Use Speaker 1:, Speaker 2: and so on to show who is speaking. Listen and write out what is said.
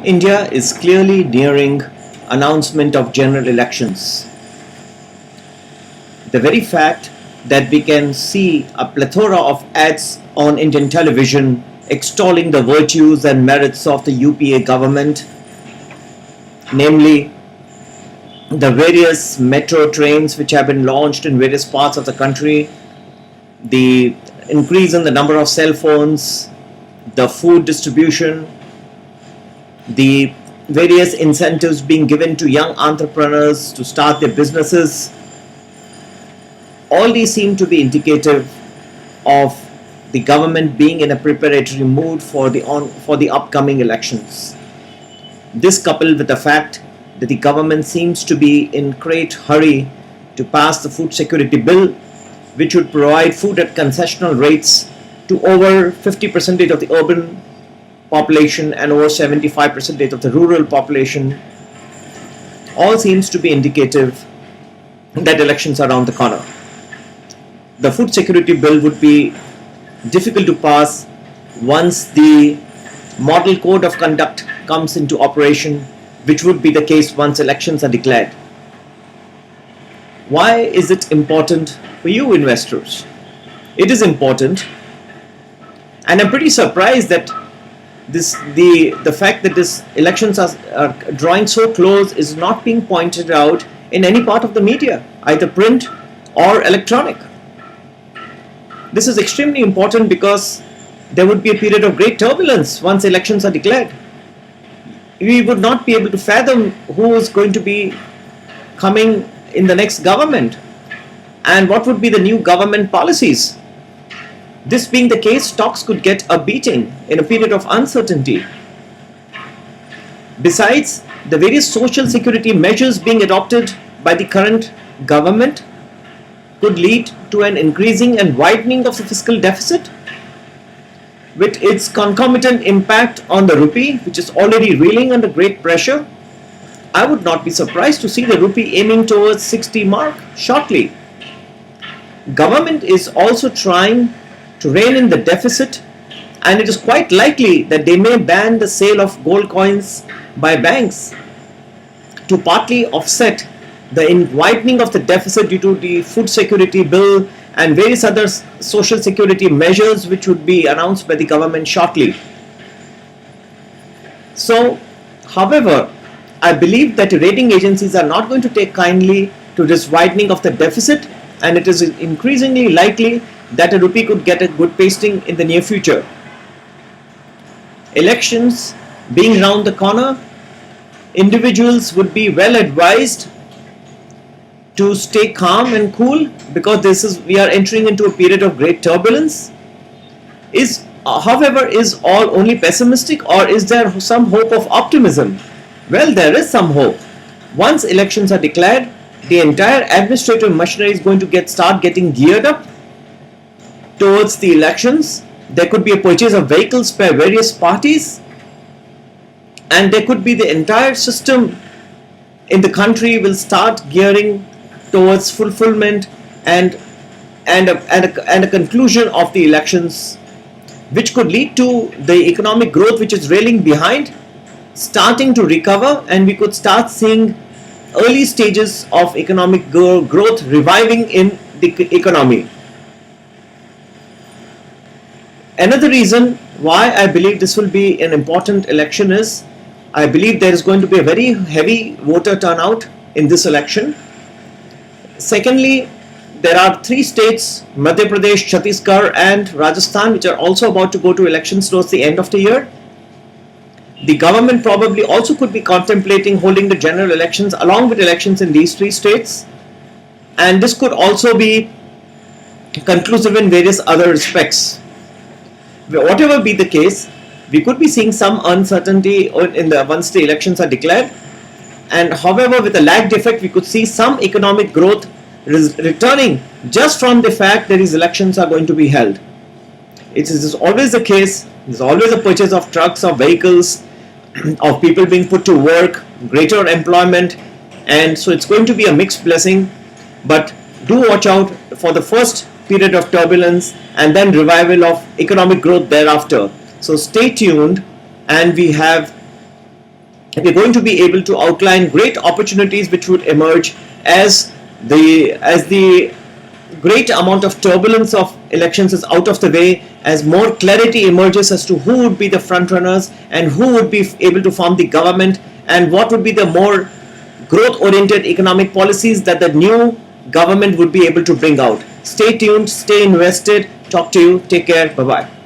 Speaker 1: India is clearly nearing announcement of general elections. The very fact that we can see a plethora of ads on Indian television extolling the virtues and merits of the UPA government, namely the various metro trains which have been launched in various parts of the country, the increase in the number of cell phones, the food distribution, the various incentives being given to young entrepreneurs to start their businesses, all these seem to be indicative of the government being in a preparatory mood for the upcoming elections. This, coupled with the fact that the government seems to be in great hurry to pass the food security bill, which would provide food at concessional rates to over 50% of the urban population and over 75% of the rural population, all seems to be indicative that elections are around the corner. The food security bill would be difficult to pass once the model code of conduct comes into operation, which would be the case once elections are declared. Why is it important for you investors? It is important, and I'm pretty surprised that the fact that this elections are drawing so close is not being pointed out in any part of the media, either print or electronic. This is extremely important because there would be a period of great turbulence once elections are declared. We would not be able to fathom who is going to be coming in the next government and what would be the new government policies. This being the case, stocks could get a beating in a period of uncertainty. Besides, the various social security measures being adopted by the current government could lead to an increasing and widening of the fiscal deficit, with its concomitant impact on the rupee, which is already reeling under great pressure. I would not be surprised to see the rupee aiming towards 60 mark shortly. Government is also trying to rein in the deficit, and it is quite likely that they may ban the sale of gold coins by banks to partly offset the widening of the deficit due to the food security bill and various other social security measures which would be announced by the government shortly. So, however, I believe that rating agencies are not going to take kindly to this widening of the deficit, and it is increasingly likely that a rupee could get a good pasting in the near future. Elections being round the corner, individuals would be well advised to stay calm and cool because we are entering into a period of great turbulence. However, is all only pessimistic, or is there some hope of optimism? Well, there is some hope. Once elections are declared, the entire administrative machinery is going to start getting geared up towards the elections. There could be a purchase of vehicles by various parties, and there could be the entire system in the country will start gearing towards fulfillment and a conclusion of the elections, which could lead to the economic growth which is railing behind starting to recover, and we could start seeing early stages of economic growth reviving in the economy. Another reason why I believe this will be an important election is I believe there is going to be a very heavy voter turnout in this election. Secondly, there are 3 states, Madhya Pradesh, Chhattisgarh and Rajasthan, which are also about to go to elections towards the end of the year. The government probably also could be contemplating holding the general elections along with elections in these 3 states, and this could also be conclusive in various other respects. Whatever be the case, we could be seeing some uncertainty once the elections are declared, and however, with a lagged effect, we could see some economic growth returning just from the fact that these elections are going to be held. It is always the case. There's always a purchase of trucks, of vehicles, of people being put to work, greater employment, and so it's going to be a mixed blessing. But do watch out for the first period of turbulence and then revival of economic growth thereafter. So stay tuned, and we have we're going to be able to outline great opportunities which would emerge as the great amount of turbulence of elections is out of the way, as more clarity emerges as to who would be the front runners and who would be able to form the government, and what would be the more growth oriented economic policies that the new government would be able to bring out. Stay tuned, stay invested. Talk to you. Take care. Bye bye.